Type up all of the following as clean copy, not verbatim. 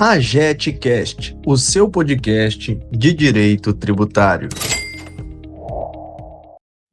AGETcast, o seu podcast de direito tributário.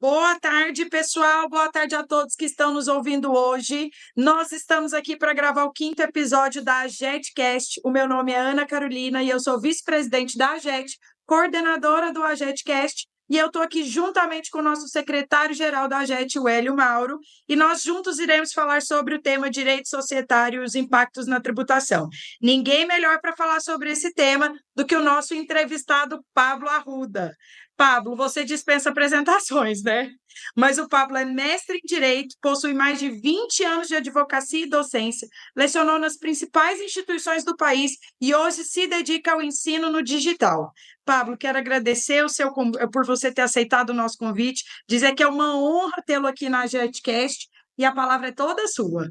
Boa tarde, pessoal. Boa tarde a todos que estão nos ouvindo hoje. Nós estamos aqui para gravar o 5º episódio da AGETcast. O meu nome é Ana Carolina e eu sou vice-presidente da AGET, coordenadora do AGETcast. E eu estou aqui juntamente com o nosso secretário-geral da AGET, o Hélio Mauro, e nós juntos iremos falar sobre o tema direito societário e os impactos na tributação. Ninguém melhor para falar sobre esse tema do que o nosso entrevistado Pablo Arruda. Pablo, você dispensa apresentações, né? Mas o Pablo é mestre em Direito, possui mais de 20 anos de advocacia e docência, lecionou nas principais instituições do país e hoje se dedica ao ensino no digital. Pablo, quero agradecer por você ter aceitado o nosso convite, dizer que é uma honra tê-lo aqui na JetCast e a palavra é toda sua.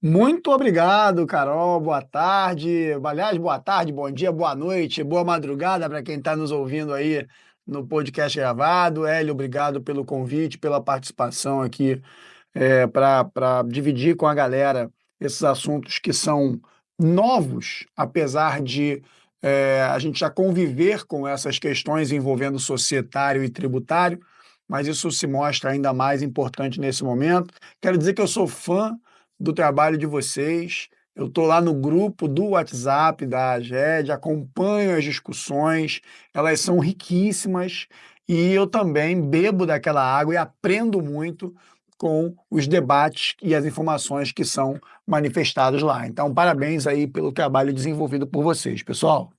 Muito obrigado, Carol. Boa tarde. Aliás, boa tarde, bom dia, boa noite, boa madrugada para quem está nos ouvindo aí no podcast gravado. Hélio, obrigado pelo convite, pela participação aqui para dividir com a galera esses assuntos que são novos, apesar de a gente já conviver com essas questões envolvendo societário e tributário, mas isso se mostra ainda mais importante nesse momento. Quero dizer que eu sou fã do trabalho de vocês. Eu estou lá no grupo do WhatsApp da AGED, acompanho as discussões, elas são riquíssimas e eu também bebo daquela água e aprendo muito com os debates e as informações que são manifestados lá. Então, parabéns aí pelo trabalho desenvolvido por vocês, pessoal.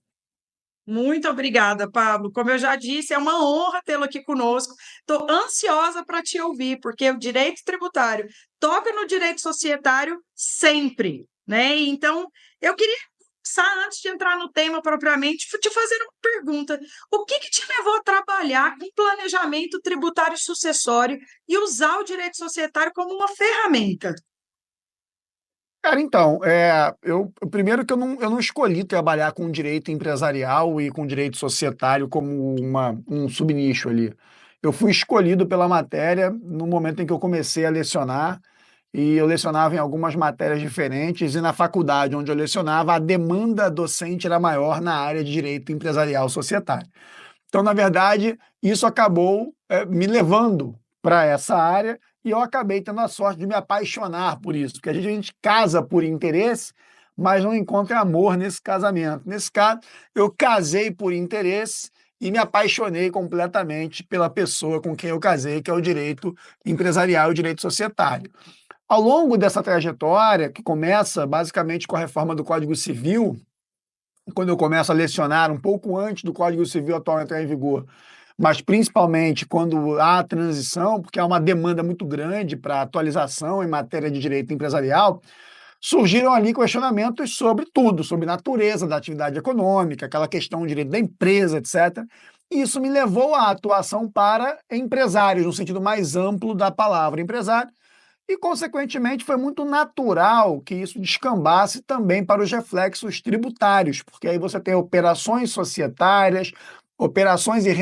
Muito obrigada, Pablo. Como eu já disse, é uma honra tê-lo aqui conosco. Estou ansiosa para te ouvir, porque o direito tributário toca no direito societário sempre, né? Então, eu queria começar, antes de entrar no tema propriamente, te fazer uma pergunta. O que te levou a trabalhar com planejamento tributário sucessório e usar o direito societário como uma ferramenta? Cara, então, primeiro que eu não escolhi trabalhar com direito empresarial e com direito societário como um subnicho ali. Eu fui escolhido pela matéria no momento em que eu comecei a lecionar, e eu lecionava em algumas matérias diferentes, e na faculdade onde eu lecionava, a demanda docente era maior na área de direito empresarial societário. Então, na verdade, isso acabou me levando para essa área, e eu acabei tendo a sorte de me apaixonar por isso, porque a gente casa por interesse, mas não encontra amor nesse casamento. Nesse caso, eu casei por interesse e me apaixonei completamente pela pessoa com quem eu casei, que é o direito empresarial e o direito societário. Ao longo dessa trajetória, que começa basicamente com a reforma do Código Civil, quando eu começo a lecionar um pouco antes do Código Civil atual entrar em vigor, mas principalmente quando há a transição, porque há uma demanda muito grande para atualização em matéria de direito empresarial, surgiram ali questionamentos sobre tudo, sobre natureza da atividade econômica, aquela questão do direito da empresa, etc. E isso me levou à atuação para empresários, no sentido mais amplo da palavra empresário, e, consequentemente, foi muito natural que isso descambasse também para os reflexos tributários, porque aí você tem operações societárias, operações e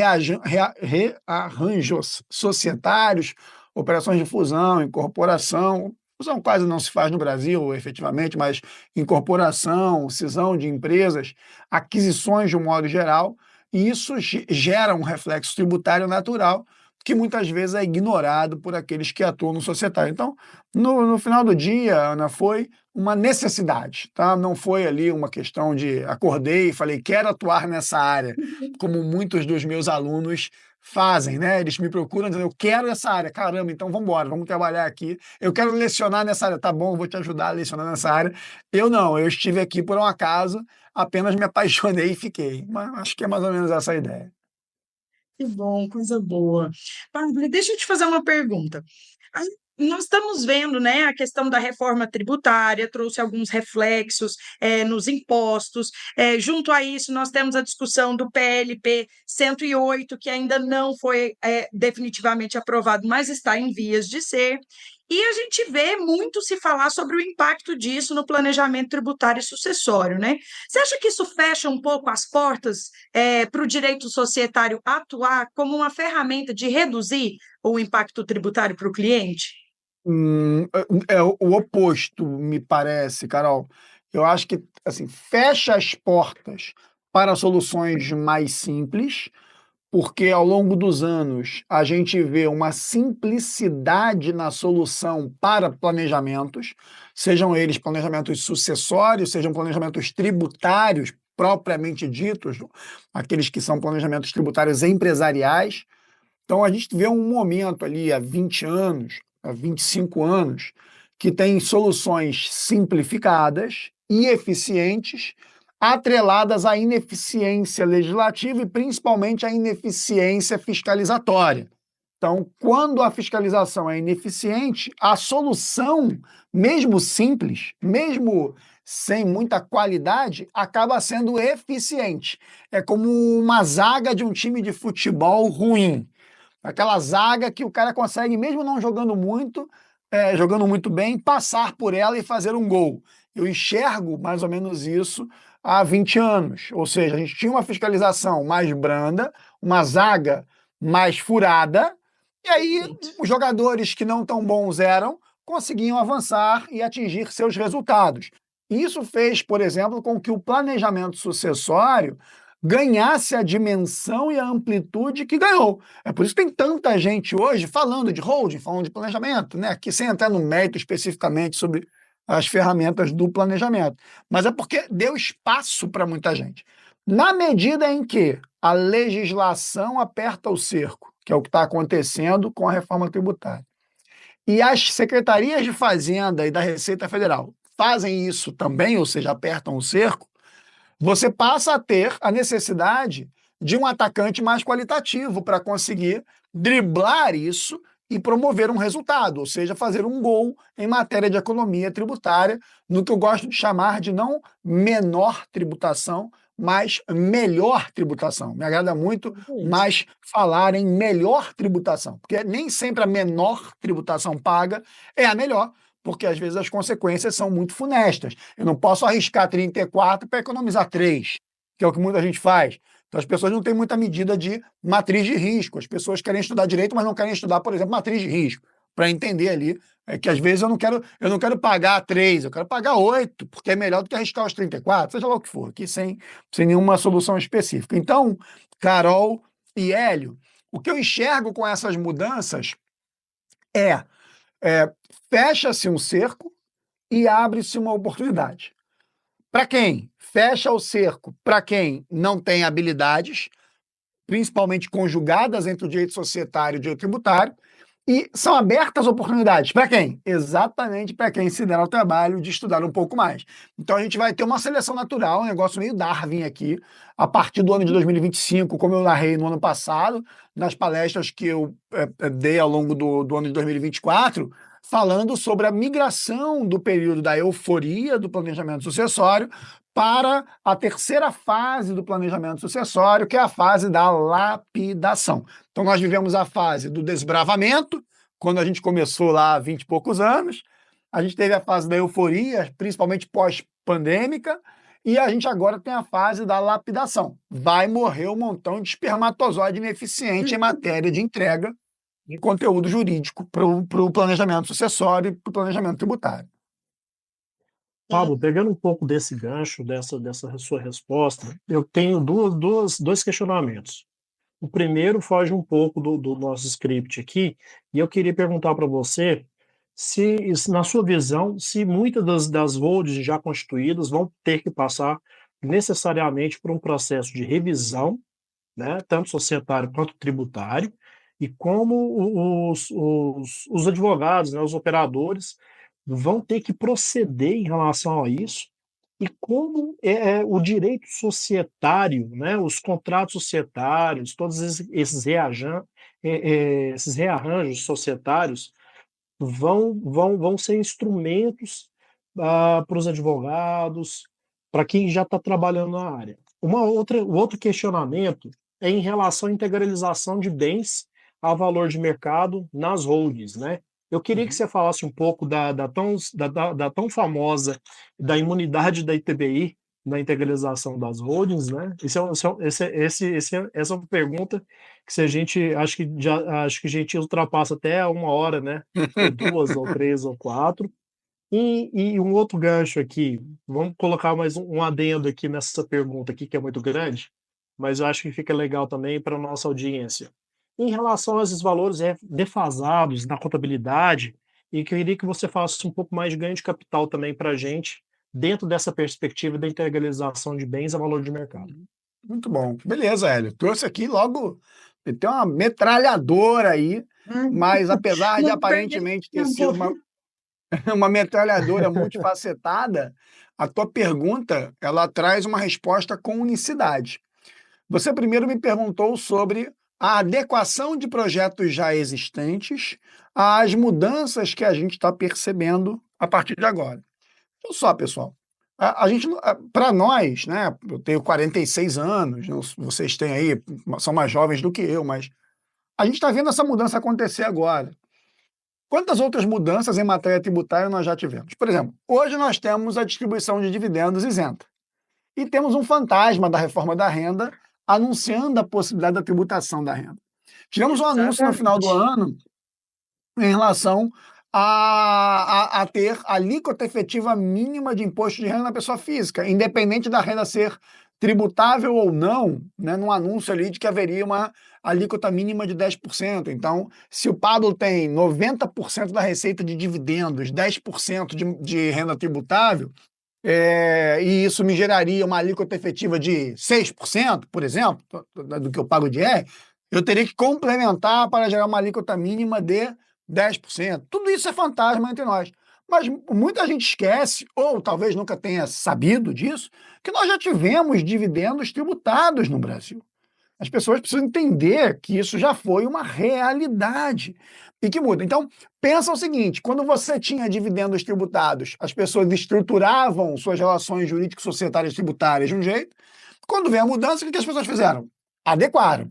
rearranjos societários, operações de fusão, incorporação. Fusão quase não se faz no Brasil, efetivamente, mas incorporação, cisão de empresas, aquisições de um modo geral, e isso gera um reflexo tributário natural, que muitas vezes é ignorado por aqueles que atuam no societário. Então, no final do dia, Ana, foi uma necessidade, tá? Não foi ali uma questão de acordei e falei, quero atuar nessa área, como muitos dos meus alunos fazem, né? Eles me procuram dizendo, eu quero essa área, caramba, então vamos embora, vamos trabalhar aqui. Eu quero lecionar nessa área, tá bom, vou te ajudar a lecionar nessa área. Eu não, eu estive aqui por um acaso, apenas me apaixonei e fiquei. Mas acho que é mais ou menos essa a ideia. Que bom, coisa boa. Pablo, deixa eu te fazer uma pergunta. A- Nós estamos vendo, né, a questão da reforma tributária, trouxe alguns reflexos nos impostos. Junto a isso, nós temos a discussão do PLP 108, que ainda não foi definitivamente aprovado, mas está em vias de ser. E a gente vê muito se falar sobre o impacto disso no planejamento tributário e sucessório, né? Você acha que isso fecha um pouco as portas para o direito societário atuar como uma ferramenta de reduzir o impacto tributário para o cliente? É o oposto, me parece, Carol. Eu acho que assim, fecha as portas para soluções mais simples, porque ao longo dos anos a gente vê uma simplicidade na solução para planejamentos, sejam eles planejamentos sucessórios, sejam planejamentos tributários propriamente ditos, aqueles que são planejamentos tributários empresariais. Então a gente vê um momento ali há 20 anos, há 25 anos, que tem soluções simplificadas e eficientes, atreladas à ineficiência legislativa e principalmente à ineficiência fiscalizatória. Então, quando a fiscalização é ineficiente, a solução, mesmo simples, mesmo sem muita qualidade, acaba sendo eficiente. É como uma zaga de um time de futebol ruim. Aquela zaga que o cara consegue, mesmo não jogando muito, jogando muito bem, passar por ela e fazer um gol. Eu enxergo mais ou menos isso há 20 anos. Ou seja, a gente tinha uma fiscalização mais branda, uma zaga mais furada, e aí os jogadores que não tão bons eram conseguiam avançar e atingir seus resultados. Isso fez, por exemplo, com que o planejamento sucessório ganhasse a dimensão e a amplitude que ganhou. É por isso que tem tanta gente hoje falando de holding, falando de planejamento, né? Aqui sem entrar no mérito especificamente sobre as ferramentas do planejamento. Mas é porque deu espaço para muita gente. Na medida em que a legislação aperta o cerco, que é o que está acontecendo com a reforma tributária, e as secretarias de Fazenda e da Receita Federal fazem isso também, ou seja, apertam o cerco, você passa a ter a necessidade de um atacante mais qualitativo para conseguir driblar isso e promover um resultado, ou seja, fazer um gol em matéria de economia tributária, no que eu gosto de chamar de não menor tributação, mas melhor tributação. Me agrada muito mais falar em melhor tributação, porque nem sempre a menor tributação paga é a melhor, porque às vezes as consequências são muito funestas. Eu não posso arriscar 34 para economizar 3, que é o que muita gente faz. Então as pessoas não têm muita medida de matriz de risco. As pessoas querem estudar direito, mas não querem estudar, por exemplo, matriz de risco, para entender ali que às vezes eu não quero pagar 3, eu quero pagar 8, porque é melhor do que arriscar os 34, seja lá o que for, aqui sem nenhuma solução específica. Então, Carol e Hélio, o que eu enxergo com essas mudanças é fecha-se um cerco e abre-se uma oportunidade. Para quem fecha o cerco, para quem não tem habilidades, principalmente conjugadas entre o direito societário e o direito tributário, e são abertas oportunidades. Para quem? Exatamente para quem se der ao trabalho de estudar um pouco mais. Então a gente vai ter uma seleção natural, um negócio meio Darwin aqui, a partir do ano de 2025, como eu narrei no ano passado, nas palestras que eu dei ao longo do ano de 2024, falando sobre a migração do período da euforia do planejamento sucessório para a terceira fase do planejamento sucessório, que é a fase da lapidação. Então, nós vivemos a fase do desbravamento, quando a gente começou lá há 20 e poucos anos, a gente teve a fase da euforia, principalmente pós-pandêmica, e a gente agora tem a fase da lapidação. Vai morrer um montão de espermatozoide ineficiente em matéria de entrega de conteúdo jurídico para o planejamento sucessório e para o planejamento tributário. Pablo, pegando um pouco desse gancho, dessa sua resposta, eu tenho dois questionamentos. O primeiro foge um pouco do nosso script aqui, e eu queria perguntar para você se, na sua visão, se muitas das holdings já constituídas vão ter que passar necessariamente por um processo de revisão, né, tanto societário quanto tributário, e como os advogados, né, os operadores, vão ter que proceder em relação a isso, e como o direito societário, né, os contratos societários, todos esses rearranjos societários vão ser instrumentos para os advogados, para quem já está trabalhando na área. O outro questionamento é em relação à integralização de bens a valor de mercado nas holdings, né? Eu queria que você falasse um pouco da tão famosa da imunidade da ITBI na integralização das holdings, né? Essa é uma pergunta que se a gente acho que a gente ultrapassa até 1 hora, né? Ou 2 ou 3 ou 4. E um outro gancho aqui, vamos colocar mais um adendo aqui nessa pergunta aqui, que é muito grande, mas eu acho que fica legal também para a nossa audiência. Em relação a esses valores defasados na contabilidade, e queria que você falasse um pouco mais de ganho de capital também para a gente, dentro dessa perspectiva da integralização de bens a valor de mercado. Muito bom. Beleza, Hélio. Trouxe aqui logo. Tem uma metralhadora aí, mas apesar de Não perde aparentemente ter sido tempo. uma metralhadora multifacetada, a tua pergunta ela traz uma resposta com unicidade. Você primeiro me perguntou sobre a adequação de projetos já existentes às mudanças que a gente está percebendo a partir de agora. Olha só, pessoal. A gente, para nós, né? Eu tenho 46 anos, vocês têm aí, são mais jovens do que eu, mas a gente está vendo essa mudança acontecer agora. Quantas outras mudanças em matéria tributária nós já tivemos? Por exemplo, hoje nós temos a distribuição de dividendos isenta. E temos um fantasma da reforma da renda anunciando a possibilidade da tributação da renda. Tivemos um anúncio no final do ano em relação a ter a alíquota efetiva mínima de imposto de renda na pessoa física, independente da renda ser tributável ou não, né, num anúncio ali de que haveria uma alíquota mínima de 10%. Então, se o Pablo tem 90% da receita de dividendos, 10% de renda tributável, e isso me geraria uma alíquota efetiva de 6%, por exemplo, do que eu pago de IR, eu teria que complementar para gerar uma alíquota mínima de 10%. Tudo isso é fantasma entre nós. Mas muita gente esquece, ou talvez nunca tenha sabido disso, que nós já tivemos dividendos tributados no Brasil. As pessoas precisam entender que isso já foi uma realidade e que muda. Então, pensa o seguinte, quando você tinha dividendos tributados, as pessoas estruturavam suas relações jurídico-societárias tributárias de um jeito. Quando vem a mudança, o que as pessoas fizeram? Adequaram.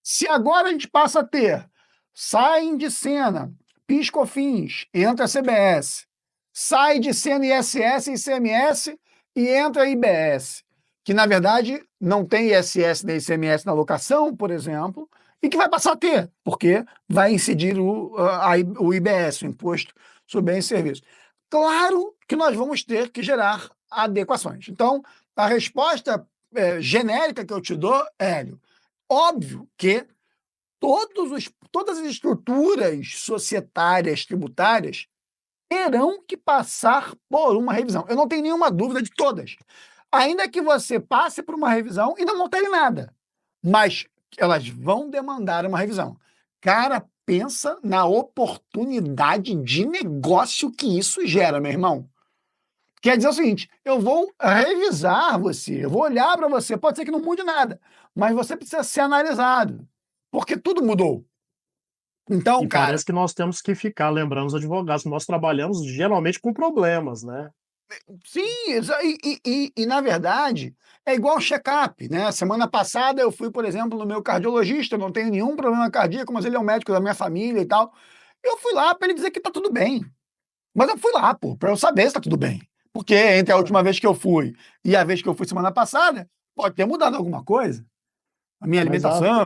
Se agora a gente passa a ter, saem de cena, PIS/COFINS, entra a CBS, sai de cena ISS e ICMS e entra a IBS, que na verdade não tem ISS nem ICMS na locação, por exemplo, e que vai passar a ter, porque vai incidir o IBS, o Imposto sobre Bens e Serviços. Claro que nós vamos ter que gerar adequações. Então, a resposta genérica que eu te dou, Hélio, óbvio que todas as estruturas societárias, tributárias, terão que passar por uma revisão. Eu não tenho nenhuma dúvida de todas. Ainda que você passe por uma revisão e não altere nada. Mas elas vão demandar uma revisão. Cara, pensa na oportunidade de negócio que isso gera, meu irmão. Quer dizer o seguinte, eu vou revisar você, eu vou olhar para você, pode ser que não mude nada, mas você precisa ser analisado, porque tudo mudou. Então, cara... Parece que nós temos que ficar lembrando os advogados, nós trabalhamos geralmente com problemas, né? Sim, e na verdade, é igual check-up, né? Semana passada eu fui, por exemplo, no meu cardiologista, eu não tenho nenhum problema cardíaco, mas ele é um médico da minha família e tal. Eu fui lá para ele dizer que tá tudo bem. Mas eu fui lá, pô, para eu saber se tá tudo bem. Porque entre a última vez que eu fui e a vez que eu fui semana passada, pode ter mudado alguma coisa. A minha alimentação...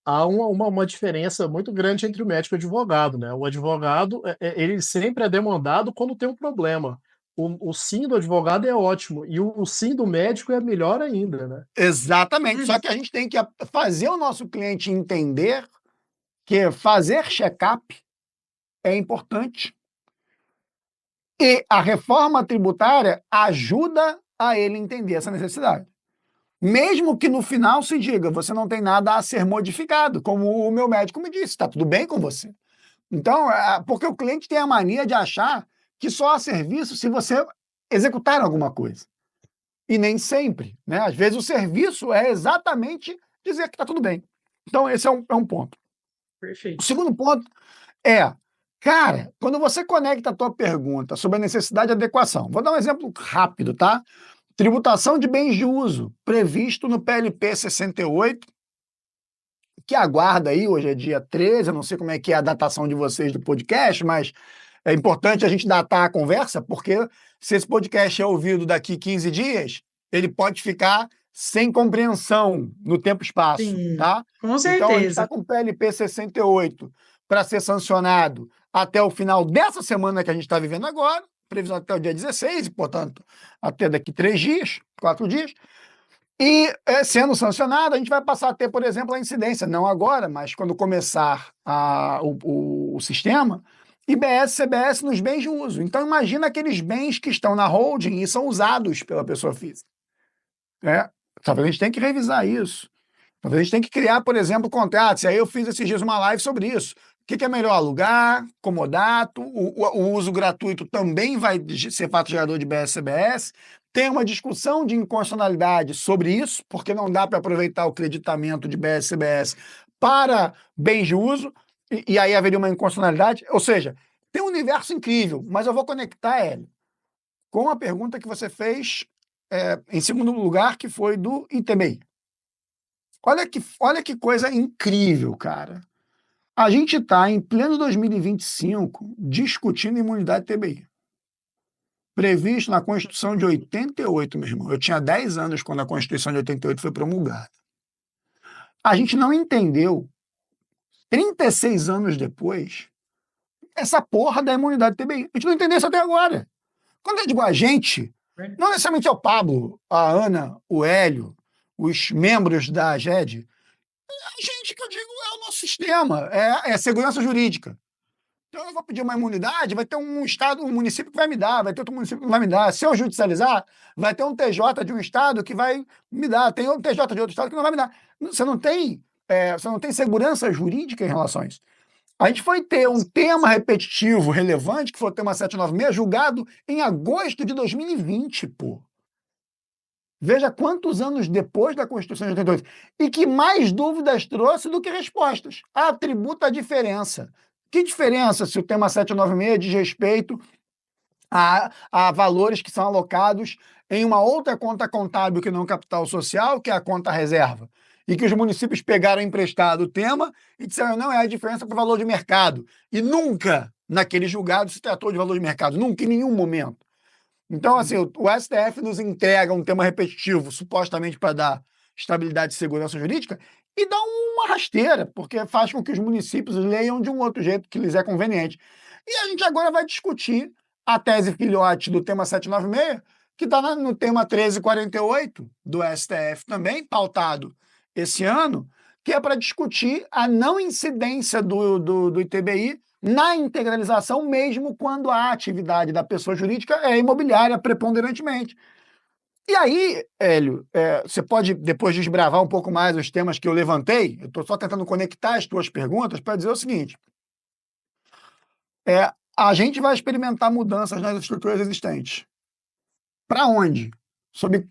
Há uma diferença muito grande entre o médico e o advogado, né? O advogado, ele sempre é demandado quando tem um problema. O sim do advogado é ótimo, e o sim do médico é melhor ainda, né? Exatamente, só que a gente tem que fazer o nosso cliente entender que fazer check-up é importante. E a reforma tributária ajuda a ele entender essa necessidade. Mesmo que no final se diga, você não tem nada a ser modificado, como o meu médico me disse, está tudo bem com você. Então, porque o cliente tem a mania de achar que só há serviço se você executar alguma coisa. E nem sempre, né? Às vezes o serviço é exatamente dizer que está tudo bem. Então, esse é um ponto. Perfeito. O segundo ponto é, cara, quando você conecta a tua pergunta sobre a necessidade de adequação, vou dar um exemplo rápido, tá? Tributação de bens de uso, previsto no PLP 68, que aguarda aí, hoje é dia 13, eu não sei como é que é a datação de vocês do podcast, mas é importante a gente datar a conversa, porque se esse podcast é ouvido daqui 15 dias, ele pode ficar sem compreensão no tempo e espaço, Sim, tá? com certeza. Então, a gente está com o PLP 68 para ser sancionado até o final dessa semana que a gente está vivendo agora, previsão até o dia 16, e, portanto, até daqui 3 dias, 4 dias. E, sendo sancionado, a gente vai passar a ter, por exemplo, a incidência, não agora, mas quando começar o sistema, IBS, CBS nos bens de uso. Então, imagina aqueles bens que estão na holding e são usados pela pessoa física. Talvez a gente tenha que revisar isso. Talvez a gente tenha que criar, por exemplo, contratos. E aí eu fiz esses dias uma live sobre isso. O que é melhor? Alugar, comodato, o uso gratuito também vai ser fato gerador de IBS, CBS. Tem uma discussão de inconstitucionalidade sobre isso, porque não dá para aproveitar o creditamento de IBS, CBS para bens de uso, e aí haveria uma inconstitucionalidade. Ou seja, tem um universo incrível, mas eu vou conectar, Hélio, com a pergunta que você fez em segundo lugar, que foi do ITBI. Olha que coisa incrível, cara. A gente está em pleno 2025 discutindo imunidade TBI. Previsto na Constituição de 88, meu irmão. Eu tinha 10 anos quando a Constituição de 88 foi promulgada. A gente não entendeu, 36 anos depois, essa porra da imunidade TBI. A gente não entendeu isso até agora. Quando eu digo a gente, não necessariamente é o Pablo, a Ana, o Hélio, os membros da GED. A gente que eu digo é o nosso sistema, é segurança jurídica. Então eu vou pedir uma imunidade, vai ter um estado, um município que vai me dar, vai ter outro município que vai me dar. Se eu judicializar, vai ter um TJ de um estado que vai me dar, tem um TJ de outro estado que não vai me dar. Você não tem segurança jurídica em relação a isso. A gente foi ter um tema repetitivo, relevante, que foi o tema 796, julgado em agosto de 2020, pô. Veja quantos anos depois da Constituição de 88. E que mais dúvidas trouxe do que respostas. Tributa a diferença. Que diferença se o tema 796 diz respeito a valores que são alocados em uma outra conta contábil que não capital social, que é a conta reserva? E que os municípios pegaram emprestado o tema e disseram não é a diferença para o valor de mercado. E nunca, naquele julgado, se tratou de valor de mercado. Nunca, em nenhum momento. Então, assim, o STF nos entrega um tema repetitivo, supostamente para dar estabilidade e segurança jurídica, e dá uma rasteira, porque faz com que os municípios leiam de um outro jeito que lhes é conveniente. E a gente agora vai discutir a tese filhote do tema 796, que está no tema 1348 do STF também, pautado esse ano, que é para discutir a não incidência do ITBI na integralização, mesmo quando a atividade da pessoa jurídica é imobiliária preponderantemente. E aí, Hélio, você pode depois desbravar um pouco mais os temas que eu levantei, eu estou só tentando conectar as tuas perguntas para dizer o seguinte, a gente vai experimentar mudanças nas estruturas existentes. Para onde? Sob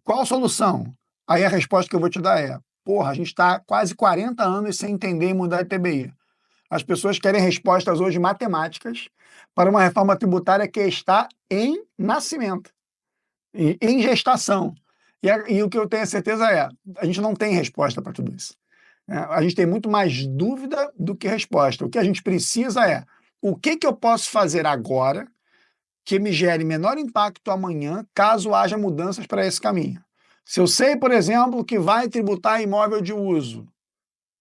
qual solução? Aí a resposta que eu vou te dar é, a gente está quase 40 anos sem entender e mudar a TBI. As pessoas querem respostas hoje matemáticas para uma reforma tributária que está em nascimento, em gestação. E o que eu tenho certeza a gente não tem resposta para tudo isso. A gente tem muito mais dúvida do que resposta. O que a gente precisa o que eu posso fazer agora que me gere menor impacto amanhã, caso haja mudanças para esse caminho. Se eu sei, por exemplo, que vai tributar imóvel de uso,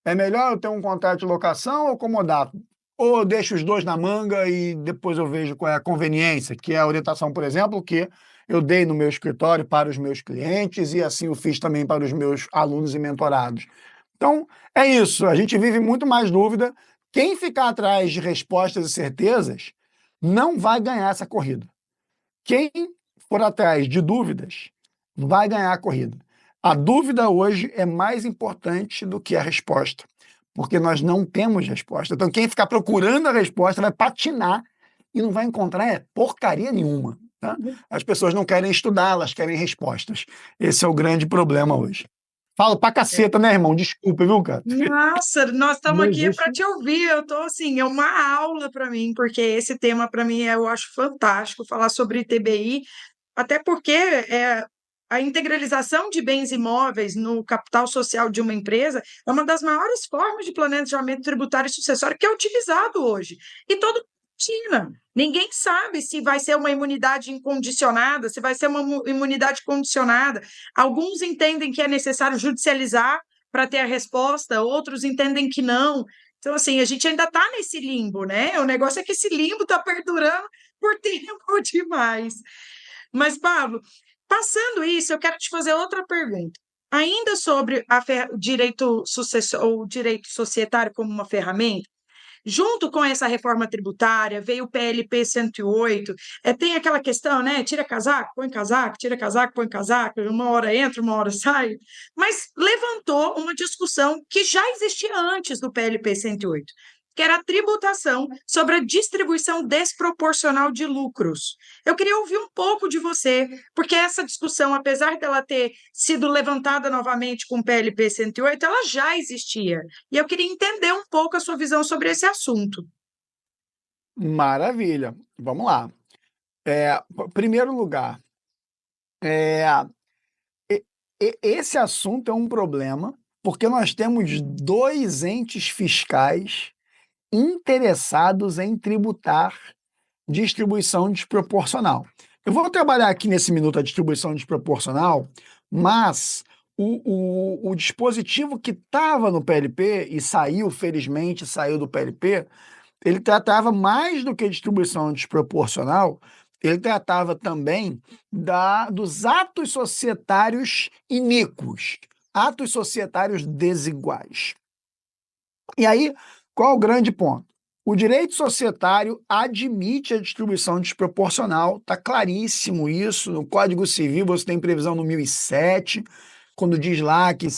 é melhor eu ter um contrato de locação ou comodato? Ou eu deixo os dois na manga e depois eu vejo qual é a conveniência, que é a orientação, por exemplo, que eu dei no meu escritório para os meus clientes e assim eu fiz também para os meus alunos e mentorados. Então, é isso. A gente vive muito mais dúvida. Quem ficar atrás de respostas e certezas não vai ganhar essa corrida. Quem for atrás de dúvidas vai ganhar a corrida. A dúvida hoje é mais importante do que a resposta, porque nós não temos resposta. Então, quem ficar procurando a resposta vai patinar e não vai encontrar porcaria nenhuma. Tá? As pessoas não querem estudar, elas querem respostas. Esse é o grande problema hoje. Falo pra caceta, né, irmão? Desculpa, viu, cara? Nossa, nós estamos aqui para te ouvir. Eu tô assim, é uma aula para mim, porque esse tema para mim eu acho fantástico falar sobre TBI, até porque a integralização de bens imóveis no capital social de uma empresa é uma das maiores formas de planejamento tributário e sucessório que é utilizado hoje. E todo rotina. Ninguém sabe se vai ser uma imunidade incondicionada, se vai ser uma imunidade condicionada. Alguns entendem que é necessário judicializar para ter a resposta, outros entendem que não. Então, assim, a gente ainda está nesse limbo, né? O negócio é que esse limbo está perdurando por tempo demais. Mas, Pablo, passando isso, eu quero te fazer outra pergunta. Ainda sobre o direito ou o direito societário como uma ferramenta, junto com essa reforma tributária, veio o PLP 108, tem aquela questão, né? Tira casaco, põe casaco, tira casaco, põe casaco, uma hora entra, uma hora sai, mas levantou uma discussão que já existia antes do PLP 108, que era a tributação sobre a distribuição desproporcional de lucros. Eu queria ouvir um pouco de você, porque essa discussão, apesar dela ter sido levantada novamente com o PLP 108, ela já existia. E eu queria entender um pouco a sua visão sobre esse assunto. Maravilha. Vamos lá. Primeiro lugar, esse assunto é um problema porque nós temos dois entes fiscais interessados em tributar distribuição desproporcional. Eu vou trabalhar aqui nesse minuto a distribuição desproporcional, mas o dispositivo que estava no PLP e saiu, felizmente, saiu do PLP, ele tratava mais do que distribuição desproporcional, ele tratava também dos atos societários iníquos, atos societários desiguais. E aí, qual é o grande ponto? O direito societário admite a distribuição desproporcional, está claríssimo isso, no Código Civil você tem previsão no 1007, quando diz lá que,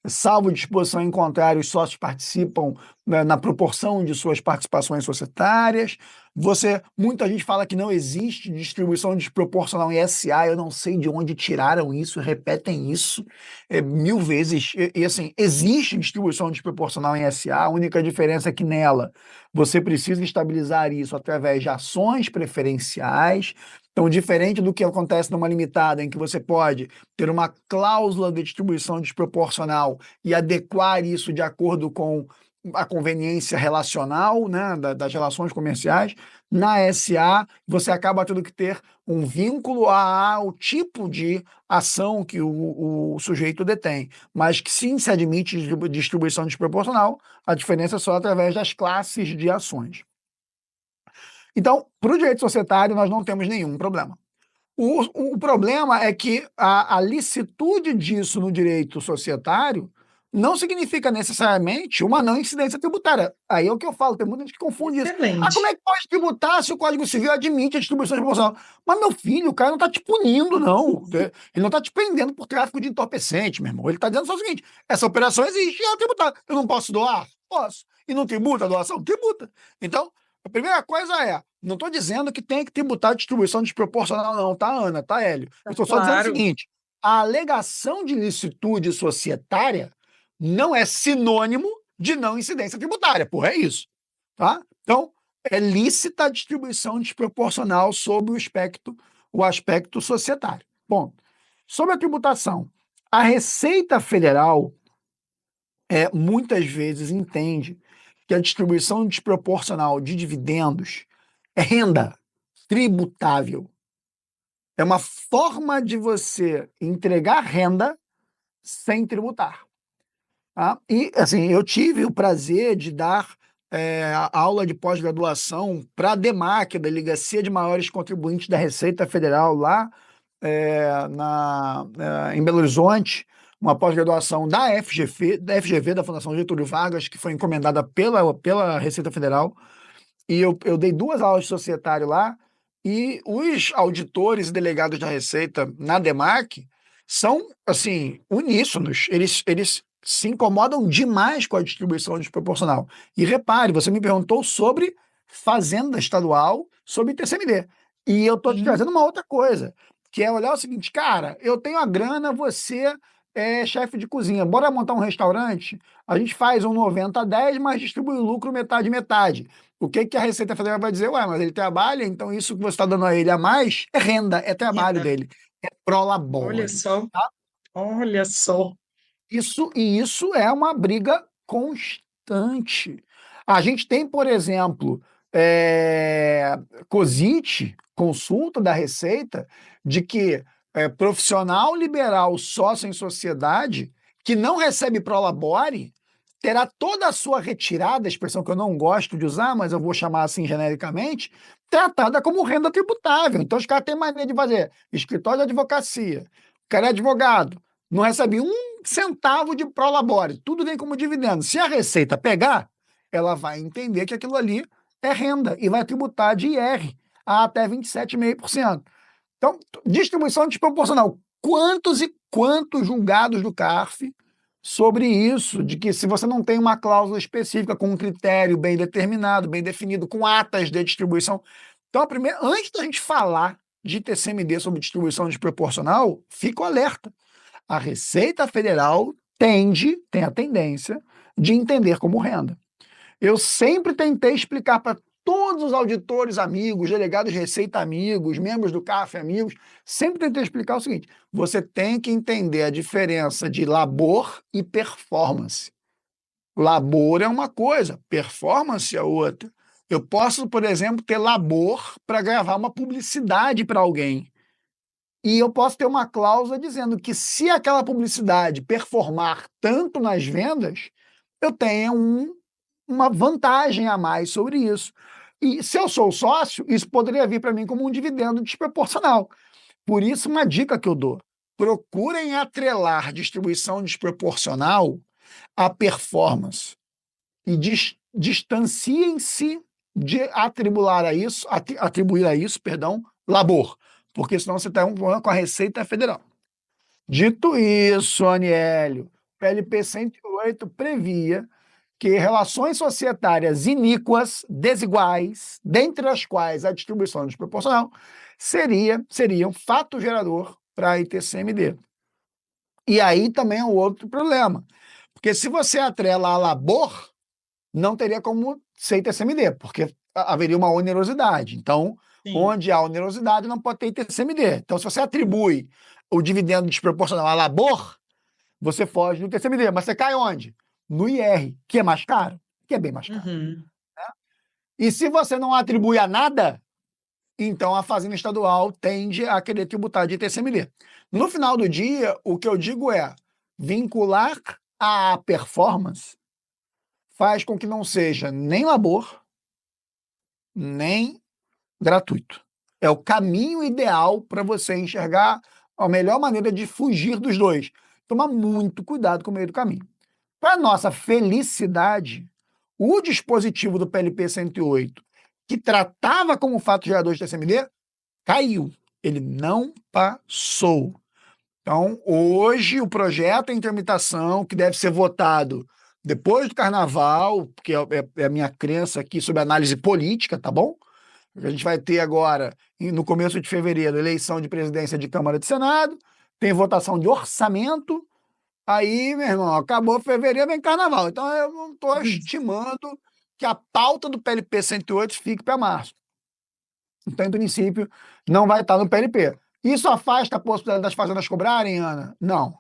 salvo disposição em contrário, os sócios participam, né, na proporção de suas participações societárias. Muita gente fala que não existe distribuição desproporcional em SA, eu não sei de onde tiraram isso, repetem isso 1000 vezes. E assim, existe distribuição desproporcional em SA, a única diferença é que nela você precisa estabilizar isso através de ações preferenciais. Então, diferente do que acontece numa limitada, em que você pode ter uma cláusula de distribuição desproporcional e adequar isso de acordo com a conveniência relacional, né, das relações comerciais, na SA você acaba tendo que ter um vínculo ao tipo de ação que o sujeito detém, mas que sim se admite distribuição desproporcional, a diferença é só através das classes de ações. Então, para o direito societário, nós não temos nenhum problema. O problema é que a licitude disso no direito societário não significa necessariamente uma não incidência tributária. Aí é o que eu falo, tem muita gente que confunde isso. Excelente. Como é que pode tributar se o Código Civil admite a distribuição desproporcional? Mas, meu filho, o cara não está te punindo, não. Ele não está te prendendo por tráfico de entorpecente, meu irmão. Ele está dizendo só o seguinte, essa operação existe e ela é tributada. Eu não posso doar? Posso. E não tributa a doação? Tributa. Então, a primeira coisa não estou dizendo que tem que tributar a distribuição desproporcional, não, tá, Ana? Tá, Hélio? Eu estou só dizendo o seguinte: a alegação de licitude societária não é sinônimo de não incidência tributária, porra, é isso. Tá? Então, é lícita a distribuição desproporcional sob o aspecto societário. Bom, sobre a tributação, a Receita Federal muitas vezes entende que a distribuição desproporcional de dividendos é renda tributável. É uma forma de você entregar renda sem tributar. Tá? E, assim, eu tive o prazer de dar a aula de pós-graduação para a DEMAC, da Delegacia de Maiores Contribuintes da Receita Federal, lá em Belo Horizonte, uma pós-graduação da FGV, da Fundação Getúlio Vargas, que foi encomendada pela Receita Federal, e eu dei 2 aulas de societário lá, e os auditores e delegados da Receita na DEMAC são, assim, uníssonos, eles se incomodam demais com a distribuição desproporcional. E repare, você me perguntou sobre Fazenda Estadual, sobre TCMD, e eu estou te trazendo uma outra coisa, que é olhar o seguinte, cara, eu tenho a grana, você é chefe de cozinha, bora montar um restaurante? A gente faz um 90-10, mas distribui o lucro metade. O que a Receita Federal vai dizer? Ué, mas ele trabalha, então isso que você está dando a ele a mais é renda, é trabalho dele, é prolabore. Olha só, tá? olha só. Isso é uma briga constante. A gente tem, por exemplo, COSIT, consulta da Receita, de que profissional liberal sócio em sociedade que não recebe prolabore terá toda a sua retirada, expressão que eu não gosto de usar, mas eu vou chamar assim genericamente, tratada como renda tributável. Então, os caras têm maneira de fazer escritório de advocacia, o cara é advogado, não recebe um centavo de prolabore, tudo vem como dividendo. Se a Receita pegar, ela vai entender que aquilo ali é renda e vai tributar de IR a até 27,5%. Então, distribuição desproporcional. Quantos e quantos julgados do CARF sobre isso, de que se você não tem uma cláusula específica com um critério bem determinado, bem definido, com atas de distribuição. Então, antes da gente falar de TCMD sobre distribuição desproporcional, fica o alerta. A Receita Federal tem a tendência de entender como renda. Eu sempre tentei explicar para todos os auditores amigos, delegados de Receita amigos, membros do CARF amigos, sempre tentei explicar o seguinte: você tem que entender a diferença de labor e performance. Labor é uma coisa, performance é outra. Eu posso, por exemplo, ter labor para gravar uma publicidade para alguém. E eu posso ter uma cláusula dizendo que se aquela publicidade performar tanto nas vendas, eu tenha uma vantagem a mais sobre isso. E se eu sou sócio, isso poderia vir para mim como um dividendo desproporcional. Por isso, uma dica que eu dou: procurem atrelar distribuição desproporcional à performance e distanciem-se de atribuir a isso, labor, porque senão você está um problema com a Receita Federal. Dito isso, Aniélio, PLP 108 previa que relações societárias iníquas, desiguais, dentre as quais a distribuição desproporcional, seriam fato gerador para a ITCMD. E aí também é um outro problema, porque se você atrela a labor, não teria como ser ITCMD, porque haveria uma onerosidade. Então, Sim. Onde há onerosidade, não pode ter ITCMD. Então, se você atribui o dividendo desproporcional a labor, você foge do ITCMD. Mas você cai onde? No IR, que é mais caro, que é bem mais caro. Uhum. E se você não atribui a nada, então a Fazenda Estadual tende a querer tributar de ITCMD. No final do dia, o que eu digo é vincular a performance faz com que não seja nem labor, nem gratuito. É o caminho ideal para você enxergar a melhor maneira de fugir dos dois. Tomar muito cuidado com o meio do caminho. Para nossa felicidade, o dispositivo do PLP 108, que tratava como fato gerador de TCMD, caiu. Ele não passou. Então, hoje, o projeto em tramitação, que deve ser votado depois do Carnaval, porque é a minha crença aqui sobre análise política, tá bom? A gente vai ter agora, no começo de fevereiro, eleição de presidência de Câmara e de Senado, tem votação de orçamento, aí, meu irmão, acabou fevereiro, vem Carnaval. Então, eu não estou estimando que a pauta do PLP 108 fique para março. Então, em princípio, não vai estar no PLP. Isso afasta a possibilidade das fazendas cobrarem, Ana? Não.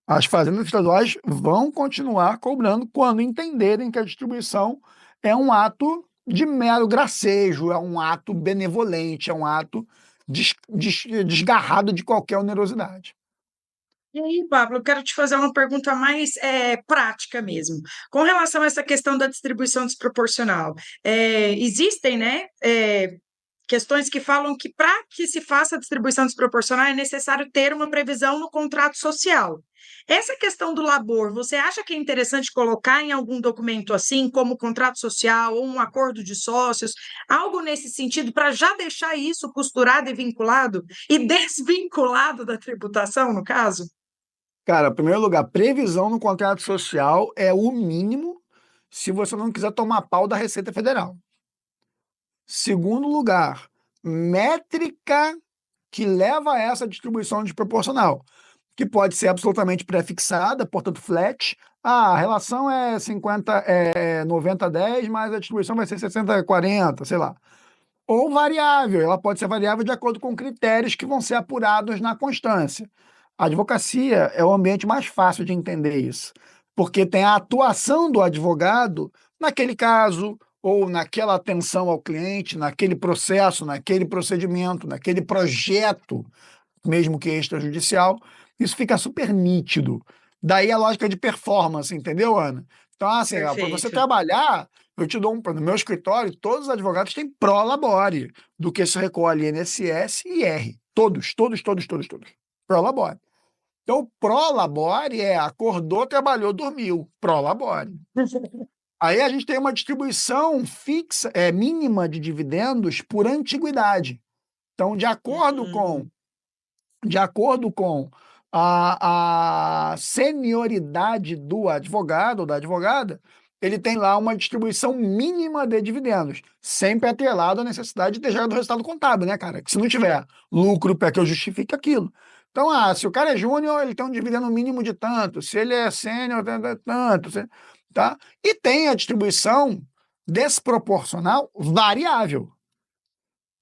As fazendas estaduais vão continuar cobrando quando entenderem que a distribuição é um ato de mero gracejo, é um ato benevolente, é um ato desgarrado de qualquer onerosidade. E aí, Pablo, eu quero te fazer uma pergunta mais prática mesmo. Com relação a essa questão da distribuição desproporcional, existem, né, questões que falam que para que se faça a distribuição desproporcional é necessário ter uma previsão no contrato social. Essa questão do labor, você acha que é interessante colocar em algum documento assim, como contrato social ou um acordo de sócios, algo nesse sentido, para já deixar isso costurado e vinculado e desvinculado da tributação, no caso? Cara, em primeiro lugar, previsão no contrato social é o mínimo se você não quiser tomar pau da Receita Federal. Segundo lugar, métrica que leva a essa distribuição desproporcional, que pode ser absolutamente pré-fixada, portanto flat. A relação é 90-10, mas a distribuição vai ser 60-40, sei lá. Ou variável, ela pode ser variável de acordo com critérios que vão ser apurados na constância. A advocacia é o ambiente mais fácil de entender isso, porque tem a atuação do advogado naquele caso, ou naquela atenção ao cliente, naquele processo, naquele procedimento, naquele projeto, mesmo que extrajudicial. Isso fica super nítido. Daí a lógica de performance, entendeu, Ana? Então, assim, para você Perfeito. trabalhar, eu te dou no meu escritório, todos os advogados têm pró-labore, do que se recolhe INSS e IR. Todos. Pró-labore. Então, o pró-labore acordou, trabalhou, dormiu. Pró-labore. Aí a gente tem uma distribuição fixa, mínima de dividendos por antiguidade. Então, de acordo com a senioridade do advogado ou da advogada, ele tem lá uma distribuição mínima de dividendos, sempre atrelado à necessidade de ter gerado resultado contábil, né, cara? Que se não tiver lucro para que eu justifique aquilo. Então, se o cara é júnior, ele tem um dividendo mínimo de tanto, se ele é sênior, tanto, tá? E tem a distribuição desproporcional variável,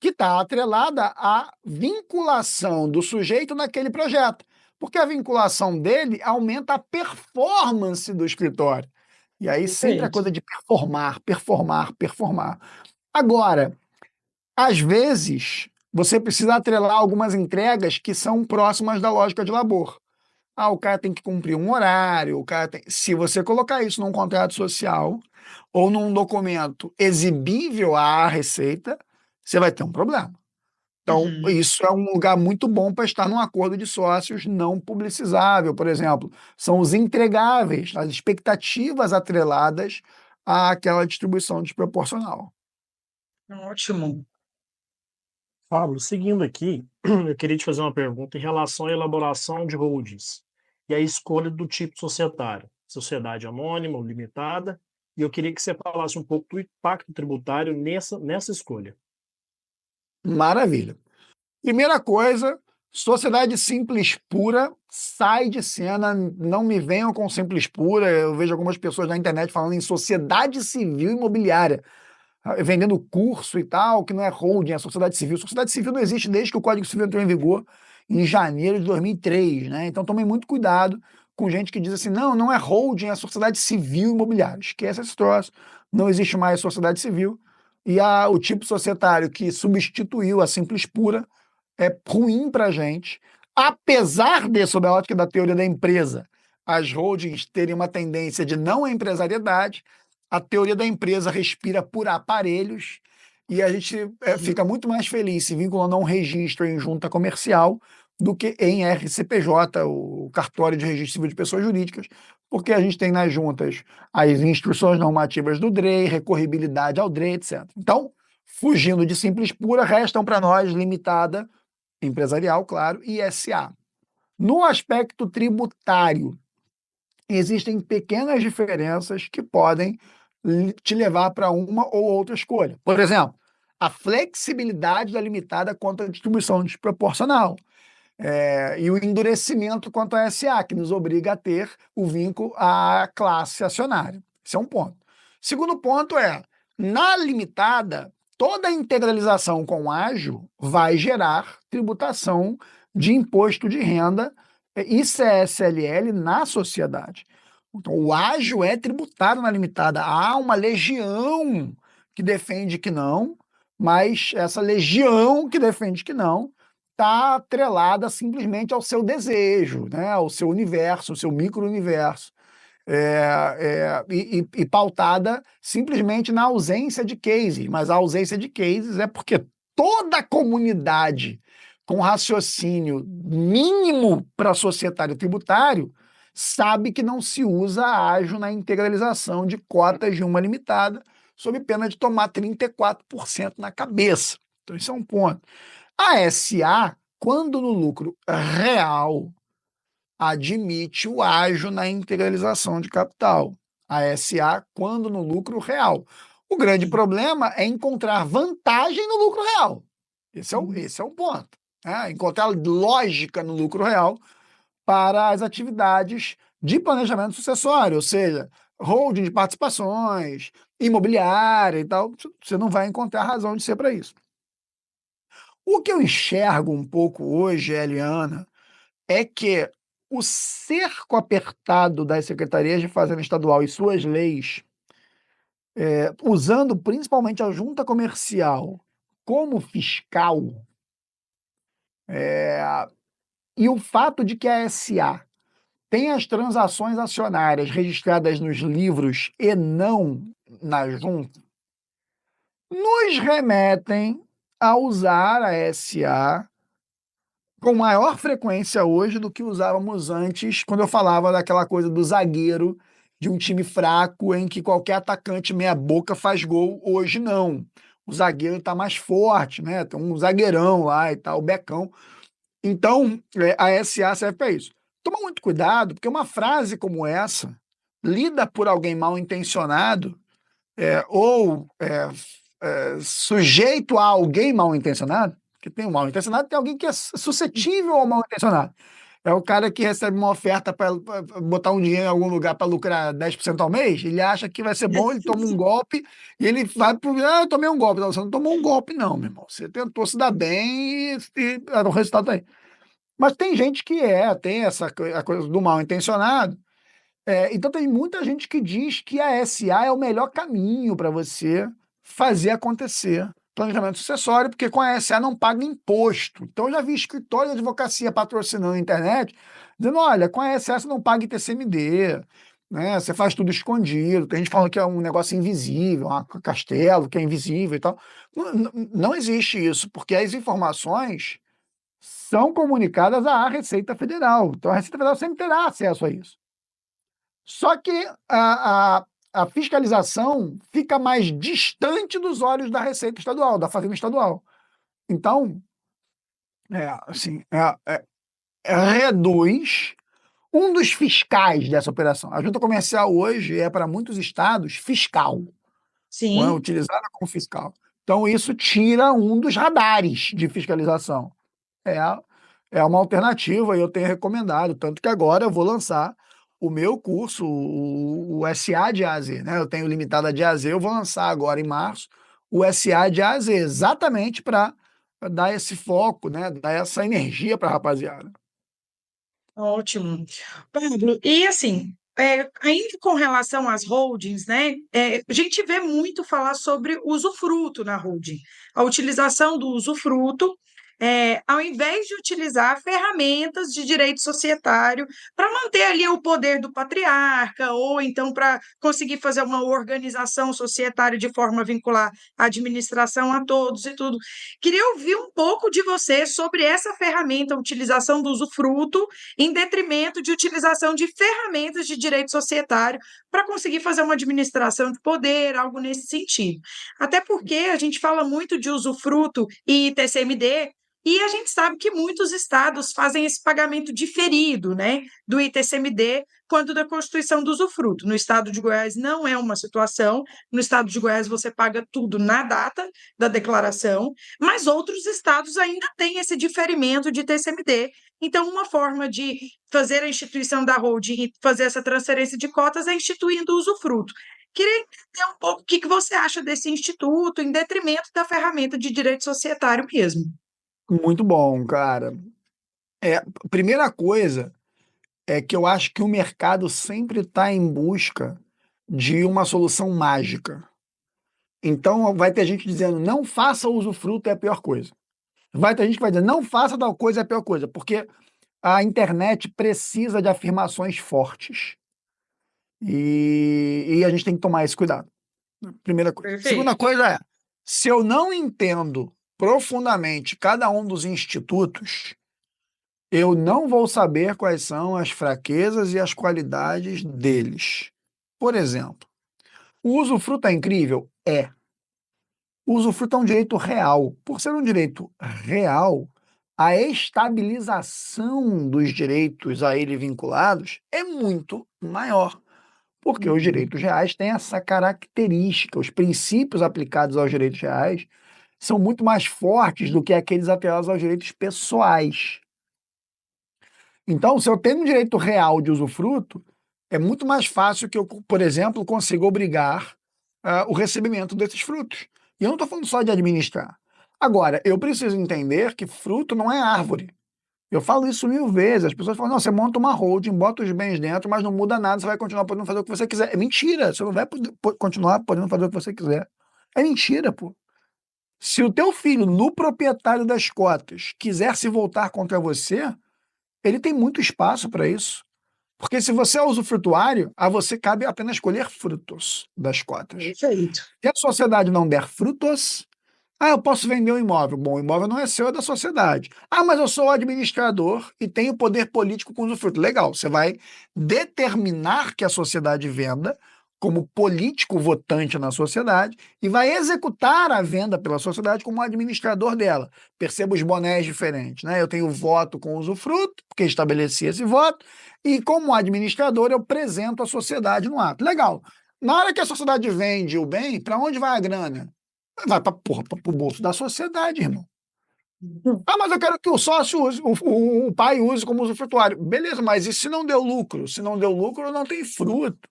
que está atrelada à vinculação do sujeito naquele projeto. Porque a vinculação dele aumenta a performance do escritório. E aí sempre a Perfeito. coisa de performar. Agora, às vezes, você precisa atrelar algumas entregas que são próximas da lógica de labor. O cara tem que cumprir um horário, se você colocar isso num contrato social ou num documento exibível à Receita, você vai ter um problema. Então, isso é um lugar muito bom para estar num acordo de sócios não publicizável, por exemplo. São os entregáveis, as expectativas atreladas àquela distribuição desproporcional. Ótimo. Pablo, seguindo aqui, eu queria te fazer uma pergunta em relação à elaboração de holdings e a escolha do tipo societário, sociedade anônima ou limitada, e eu queria que você falasse um pouco do impacto tributário nessa escolha. Maravilha. Primeira coisa, sociedade simples pura sai de cena, não me venham com simples pura. Eu vejo algumas pessoas na internet falando em sociedade civil imobiliária, vendendo curso e tal, que não é holding, é sociedade civil. Sociedade civil não existe desde que o Código Civil entrou em vigor em janeiro de 2003, né? Então tomem muito cuidado com gente que diz assim, não é holding, é sociedade civil imobiliária. Esquece esse troço, não existe mais sociedade civil. E o tipo societário que substituiu a simples pura é ruim para a gente, apesar de, sob a ótica da teoria da empresa, as holdings terem uma tendência de não empresariedade, a teoria da empresa respira por aparelhos e a gente fica muito mais feliz se vinculando a um registro em junta comercial do que em RCPJ, o Cartório de Registro Civil de Pessoas Jurídicas, porque a gente tem nas juntas as instruções normativas do DREI, recorribilidade ao DREI, etc. Então, fugindo de simples pura, restam para nós limitada, empresarial, claro, e SA. No aspecto tributário, existem pequenas diferenças que podem te levar para uma ou outra escolha. Por exemplo, a flexibilidade da limitada quanto à distribuição desproporcional. E o endurecimento quanto à SA, que nos obriga a ter o vínculo à classe acionária. Esse é um ponto. Segundo ponto na limitada, toda a integralização com ágio vai gerar tributação de imposto de renda e CSLL na sociedade. Então, o ágio é tributado na limitada. Há uma legião que defende que não, mas essa legião que defende que não está atrelada simplesmente ao seu desejo, ao seu universo, ao seu micro-universo. E pautada simplesmente na ausência de cases. Mas a ausência de cases é porque toda a comunidade com raciocínio mínimo para societário tributário sabe que não se usa ágio na integralização de cotas de uma limitada, sob pena de tomar 34% na cabeça. Então, isso é um ponto. A SA, quando no lucro real, admite o ágio na integralização de capital. A SA, quando no lucro real. O grande problema é encontrar vantagem no lucro real. Esse é o ponto. Encontrar lógica no lucro real para as atividades de planejamento sucessório, ou seja, holding de participações, imobiliária e tal. Você não vai encontrar razão de ser para isso. O que eu enxergo um pouco hoje, Eliana, é que o cerco apertado das secretarias de Fazenda Estadual e suas leis, usando principalmente a junta comercial como fiscal, e o fato de que a SA tem as transações acionárias registradas nos livros e não na junta, nos remetem a usar a SA com maior frequência hoje do que usávamos antes, quando eu falava daquela coisa do zagueiro de um time fraco em que qualquer atacante meia-boca faz gol. Hoje não. O zagueiro está mais forte, né? Tem um zagueirão lá e tal, o Becão. Então, a SA serve para isso. Toma muito cuidado, porque uma frase como essa, lida por alguém mal intencionado, sujeito a alguém mal intencionado, que tem um mal intencionado, tem alguém que é suscetível ao mal intencionado. É o cara que recebe uma oferta para botar um dinheiro em algum lugar para lucrar 10% ao mês, ele acha que vai ser bom, ele toma um golpe e ele vai pro. Ah, eu tomei um golpe. Não, você não tomou um golpe, não, meu irmão. Você tentou se dar bem e o resultado tá aí. Mas tem gente que tem a coisa do mal intencionado. Então tem muita gente que diz que a SA é o melhor caminho para você fazer acontecer planejamento sucessório, porque com a SA não paga imposto. Então eu já vi escritório de advocacia patrocinando na internet, dizendo, olha, com a SA você não paga ITCMD, né? Você faz tudo escondido. Tem gente falando que é um negócio invisível, um castelo que é invisível e tal. Não existe isso, porque as informações são comunicadas à Receita Federal. Então a Receita Federal sempre terá acesso a isso. Só que a fiscalização fica mais distante dos olhos da Receita Estadual, da Fazenda Estadual. Então, reduz um dos fiscais dessa operação. A junta comercial hoje é, para muitos estados, fiscal. Sim. É utilizada como fiscal. Então, isso tira um dos radares de fiscalização. É uma alternativa e eu tenho recomendado, tanto que agora eu vou lançar o meu curso, o SA de A a Z, né? Eu tenho limitada de A a Z, eu vou lançar agora em março o SA de A a Z, exatamente para dar esse foco, né? Dar essa energia para a rapaziada. Ótimo. Pablo, e assim, ainda com relação às holdings, né? A gente vê muito falar sobre usufruto na holding, a utilização do usufruto, ao invés de utilizar ferramentas de direito societário para manter ali o poder do patriarca, ou então para conseguir fazer uma organização societária de forma a vincular a administração a todos e tudo. Queria ouvir um pouco de você sobre essa ferramenta, a utilização do usufruto em detrimento de utilização de ferramentas de direito societário para conseguir fazer uma administração de poder, algo nesse sentido. Até porque a gente fala muito de usufruto e TCMD, e a gente sabe que muitos estados fazem esse pagamento diferido, né, do ITCMD quando da constituição do usufruto. No estado de Goiás não é uma situação, no estado de Goiás você paga tudo na data da declaração, mas outros estados ainda têm esse diferimento de ITCMD. Então, uma forma de fazer a instituição da holding e fazer essa transferência de cotas é instituindo o usufruto. Queria entender um pouco o que você acha desse instituto em detrimento da ferramenta de direito societário mesmo. Muito bom, cara. A primeira coisa é que eu acho que o mercado sempre está em busca de uma solução mágica. Então vai ter gente dizendo, não faça usufruto, é a pior coisa. Vai ter gente que vai dizer, não faça tal coisa, é a pior coisa, porque a internet precisa de afirmações fortes. E a gente tem que tomar esse cuidado. Primeira coisa. Perfeito. Segunda coisa se eu não entendo profundamente cada um dos institutos, eu não vou saber quais são as fraquezas e as qualidades deles. Por exemplo, o usufruto é incrível? É. O usufruto é um direito real. Por ser um direito real, a estabilização dos direitos a ele vinculados é muito maior. Porque os direitos reais têm essa característica. Os princípios aplicados aos direitos reais são muito mais fortes do que aqueles atrelados aos direitos pessoais. Então, se eu tenho um direito real de usufruto, é muito mais fácil que eu, por exemplo, consiga obrigar o recebimento desses frutos. E eu não estou falando só de administrar. Agora, eu preciso entender que fruto não é árvore. Eu falo isso 1000 vezes. As pessoas falam, não, você monta uma holding, bota os bens dentro, mas não muda nada, você vai continuar podendo fazer o que você quiser. É mentira, você não vai continuar podendo fazer o que você quiser. É mentira, pô. Se o teu filho, no proprietário das cotas, quiser se voltar contra você, ele tem muito espaço para isso. Porque se você é usufrutuário, a você cabe apenas colher frutos das cotas. Perfeito. Se a sociedade não der frutos, eu posso vender um imóvel. Bom, o imóvel não é seu, é da sociedade. Mas eu sou o administrador e tenho poder político com usufruto. Legal, você vai determinar que a sociedade venda como político votante na sociedade e vai executar a venda pela sociedade como administrador dela. Perceba os bonés diferentes, né? Eu tenho voto com usufruto, porque estabeleci esse voto, e como administrador eu apresento a sociedade no ato. Legal. Na hora que a sociedade vende o bem, para onde vai a grana? Vai para o bolso da sociedade, irmão. Mas eu quero que o sócio use, o pai use como usufrutuário. Beleza, mas e se não deu lucro? Se não deu lucro, não tem fruto.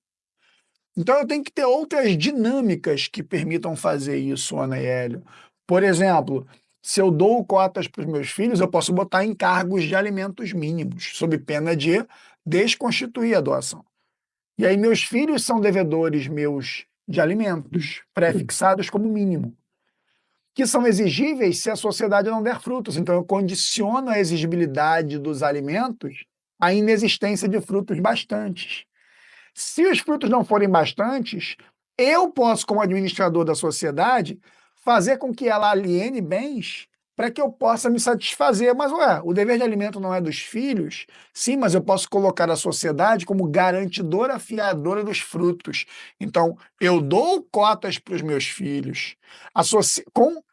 Então eu tenho que ter outras dinâmicas que permitam fazer isso, Ana e Hélio. Por exemplo, se eu dou cotas para os meus filhos, eu posso botar encargos de alimentos mínimos, sob pena de desconstituir a doação. E aí meus filhos são devedores meus de alimentos, pré-fixados como mínimo, que são exigíveis se a sociedade não der frutos. Então eu condiciono a exigibilidade dos alimentos à inexistência de frutos bastantes. Se os frutos não forem bastantes, eu posso, como administrador da sociedade, fazer com que ela aliene bens para que eu possa me satisfazer. Mas, o dever de alimento não é dos filhos? Sim, mas eu posso colocar a sociedade como garantidora, fiadora dos frutos. Então, eu dou cotas para os meus filhos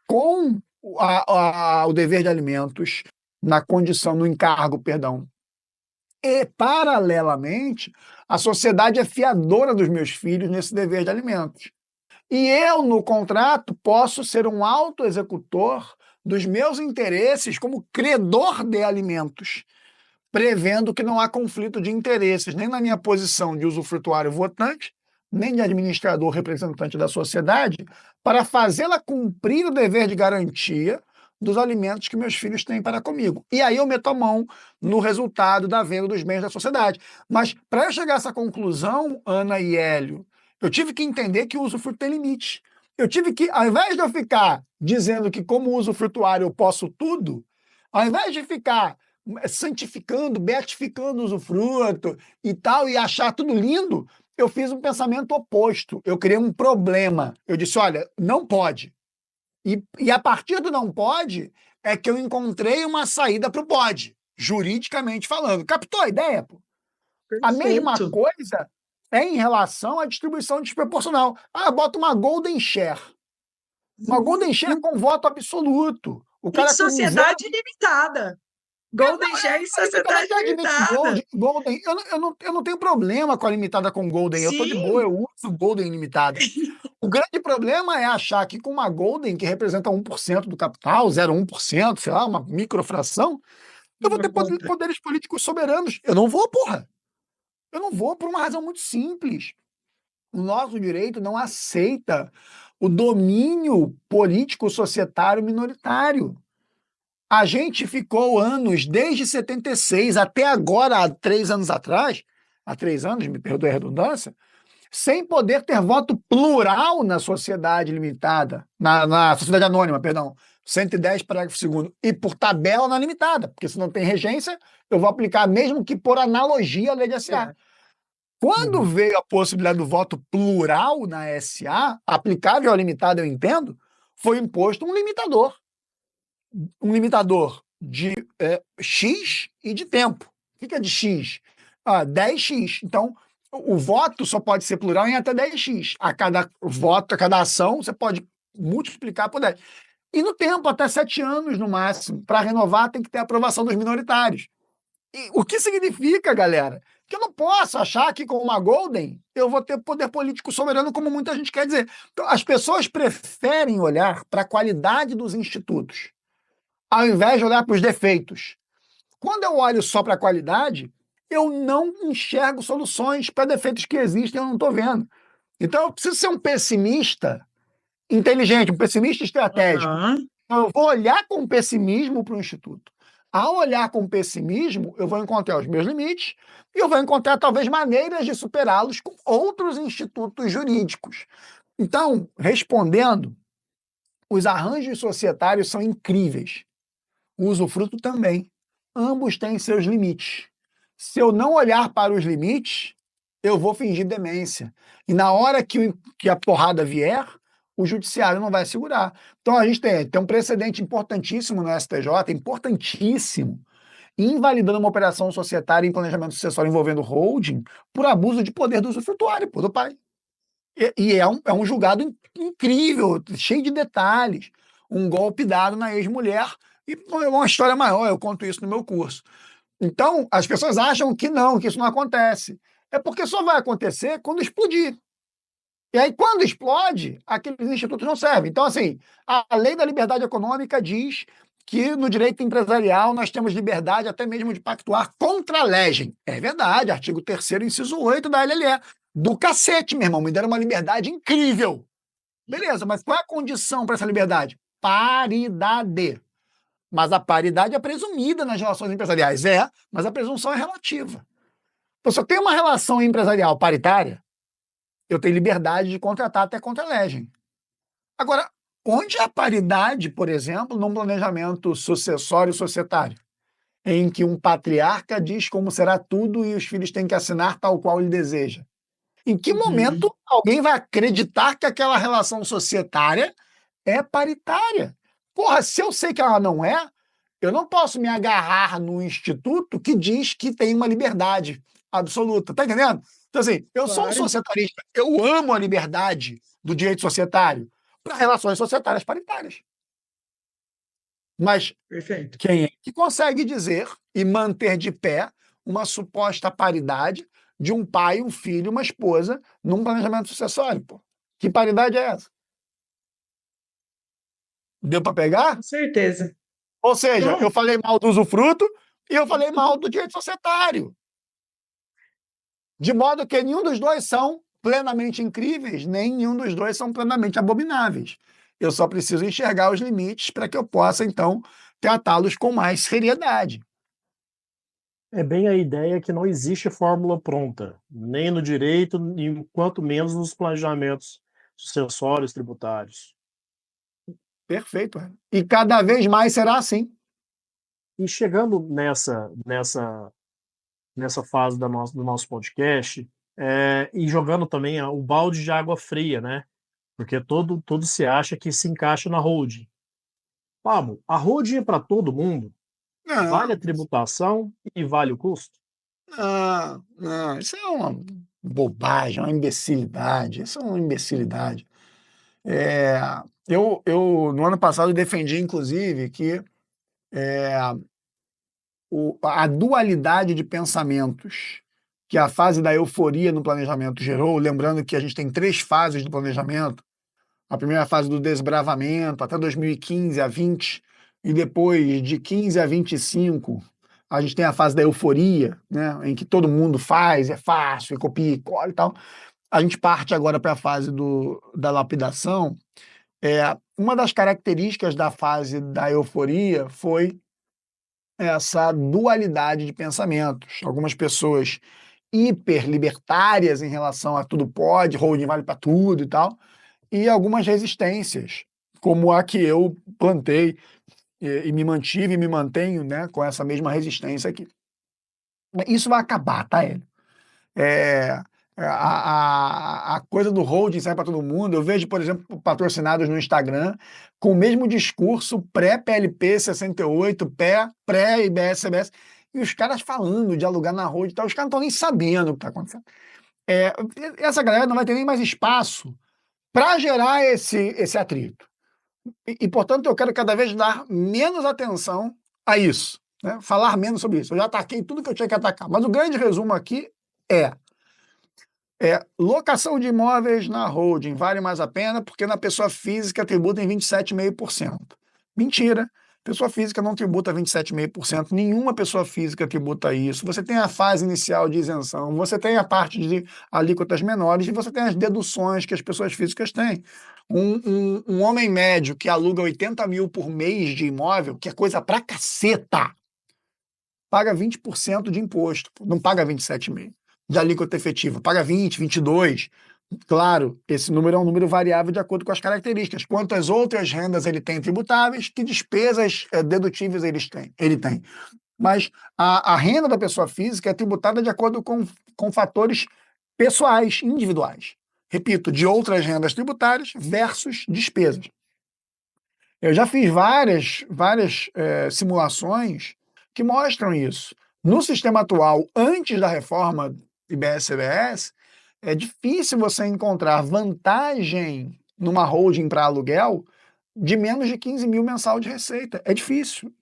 com o dever de alimentos na condição, no encargo, perdão. E, paralelamente, a sociedade é fiadora dos meus filhos nesse dever de alimentos. E eu, no contrato, posso ser um autoexecutor dos meus interesses como credor de alimentos, prevendo que não há conflito de interesses, nem na minha posição de usufrutuário votante, nem de administrador representante da sociedade, para fazê-la cumprir o dever de garantia dos alimentos que meus filhos têm para comigo. E aí eu meto a mão no resultado da venda dos bens da sociedade. Mas para eu chegar a essa conclusão, Ana e Hélio, eu tive que entender que o usufruto tem limite. Eu tive que, ao invés de eu ficar dizendo que como usufrutuário eu posso tudo, ao invés de ficar santificando, beatificando o usufruto e tal, e achar tudo lindo, eu fiz um pensamento oposto. Eu criei um problema. Eu disse, olha, não pode. E a partir do não pode, é que eu encontrei uma saída para o pode, juridicamente falando. Captou a ideia, pô? A mesma coisa é em relação à distribuição desproporcional. Bota uma golden share. Uma golden share com voto absoluto. O cara em sociedade limitada. Golden share em sociedade limitada. Golden. Eu não tenho problema com a limitada com Golden. Sim. Eu tô de boa, eu uso Golden limitada. O grande problema é achar que com uma Golden, que representa 1% do capital, 0,1%, sei lá, uma microfração, eu vou ter poderes políticos soberanos. Eu não vou, porra. Eu não vou por uma razão muito simples. O nosso direito não aceita o domínio político-societário minoritário. A gente ficou anos, desde 76 até agora, há 3 anos atrás, há 3 anos, me perdoe a redundância, sem poder ter voto plural na sociedade limitada, na sociedade anônima, perdão, 110, parágrafo 2º, e por tabela na limitada, porque se não tem regência, eu vou aplicar mesmo que por analogia a lei de SA. Quando veio a possibilidade do voto plural na SA, aplicável à limitada, eu entendo, foi imposto um limitador. Um limitador de X e de tempo. O que é de X? 10X. Então, o voto só pode ser plural em até 10X. A cada voto, a cada ação, você pode multiplicar por 10. E no tempo, até 7 anos no máximo. Para renovar, tem que ter a aprovação dos minoritários. E o que significa, galera? Que eu não posso achar que com uma Golden eu vou ter poder político soberano, como muita gente quer dizer. Então, as pessoas preferem olhar para a qualidade dos institutos, ao invés de olhar para os defeitos. Quando eu olho só para a qualidade, eu não enxergo soluções para defeitos que existem, eu não estou vendo. Então, eu preciso ser um pessimista inteligente, um pessimista estratégico. Então, eu vou olhar com pessimismo para o Instituto. Ao olhar com pessimismo, eu vou encontrar os meus limites e eu vou encontrar, talvez, maneiras de superá-los com outros institutos jurídicos. Então, respondendo, os arranjos societários são incríveis. O usufruto também. Ambos têm seus limites. Se eu não olhar para os limites, eu vou fingir demência. E na hora que a porrada vier, o judiciário não vai segurar. Então a gente tem um precedente importantíssimo no STJ, importantíssimo, invalidando uma operação societária em planejamento sucessório envolvendo holding por abuso de poder do usufrutuário, do pai. E é um julgado incrível, cheio de detalhes. Um golpe dado na ex-mulher. E é uma história maior, eu conto isso no meu curso. Então, as pessoas acham que não, que isso não acontece. É porque só vai acontecer quando explodir. E aí, quando explode, aqueles institutos não servem. Então, assim, a lei da liberdade econômica diz que no direito empresarial nós temos liberdade até mesmo de pactuar contra a legem. É verdade, artigo 3º, inciso 8 da LLE. Do cacete, meu irmão, me deram uma liberdade incrível. Beleza, mas qual é a condição para essa liberdade? Paridade. Mas a paridade é presumida nas relações empresariais. Mas a presunção é relativa. Então, se eu tenho uma relação empresarial paritária, eu tenho liberdade de contratar até contra a legem. Agora, onde é a paridade, por exemplo, num planejamento sucessório societário, em que um patriarca diz como será tudo e os filhos têm que assinar tal qual ele deseja? Em que momento alguém vai acreditar que aquela relação societária é paritária? Porra, se eu sei que ela não é, eu não posso me agarrar no instituto que diz que tem uma liberdade absoluta. Tá entendendo? Então, assim, eu sou um societarista, eu amo a liberdade do direito societário para relações societárias paritárias. Mas Perfeito. quem é que consegue dizer e manter de pé uma suposta paridade de um pai, um filho, uma esposa num planejamento sucessório? Pô? Que paridade é essa? Deu para pegar? Com certeza. Ou seja, Então, eu falei mal do usufruto e eu falei mal do direito societário. De modo que nenhum dos dois são plenamente incríveis, nem nenhum dos dois são plenamente abomináveis. Eu só preciso enxergar os limites para que eu possa, então, tratá-los com mais seriedade. É bem a ideia que não existe fórmula pronta, nem no direito, e quanto menos nos planejamentos sucessórios tributários. Perfeito. E cada vez mais será assim. E chegando nessa fase do nosso podcast, e jogando também o balde de água fria, né? Porque todo se acha que se encaixa na holding. Pablo, a holding é para todo mundo? Vale a tributação e vale o custo? Não, isso é uma bobagem, uma imbecilidade. Isso é uma imbecilidade. No ano passado, defendi, inclusive, que a dualidade de pensamentos que a fase da euforia no planejamento gerou, lembrando que a gente tem 3 fases do planejamento, a primeira fase do desbravamento, até 2015 a 20, e depois de 15 a 25, a gente tem a fase da euforia, né, em que todo mundo faz, é fácil, e copia e cola e tal. A gente parte agora para a fase da lapidação. Uma das características da fase da euforia foi essa dualidade de pensamentos. Algumas pessoas hiperlibertárias em relação a tudo pode, holding vale para tudo e tal, e algumas resistências, como a que eu plantei e me mantive e me mantenho, né, com essa mesma resistência aqui. Isso vai acabar, tá, Hélio? A coisa do holding sai para todo mundo. Eu vejo, por exemplo, patrocinados no Instagram com o mesmo discurso pré-PLP 68, pré-IBS, CBS, e os caras falando de alugar na holding e tal. Os caras não estão nem sabendo o que está acontecendo. Essa galera não vai ter nem mais espaço para gerar esse atrito. Portanto, eu quero cada vez dar menos atenção a isso, né? Falar menos sobre isso. Eu já ataquei tudo que eu tinha que atacar. Mas o grande resumo aqui é locação de imóveis na holding vale mais a pena porque na pessoa física tributa em 27,5%. Mentira. Pessoa física não tributa 27,5%. Nenhuma pessoa física tributa isso. Você tem a fase inicial de isenção, você tem a parte de alíquotas menores e você tem as deduções que as pessoas físicas têm. Um homem médio que aluga 80 mil por mês de imóvel, que é coisa pra caceta, paga 20% de imposto. Não paga 27,5% de alíquota efetiva. Paga 20%, 22%. Claro, esse número é um número variável de acordo com as características. Quantas outras rendas ele tem tributáveis, que despesas dedutíveis ele tem. Mas a renda da pessoa física é tributada de acordo com fatores pessoais, individuais. Repito, de outras rendas tributárias versus despesas. Eu já fiz várias simulações que mostram isso. No sistema atual, antes da reforma IBS-CBS, é difícil você encontrar vantagem numa holding para aluguel de menos de 15 mil mensal de receita. É difícil.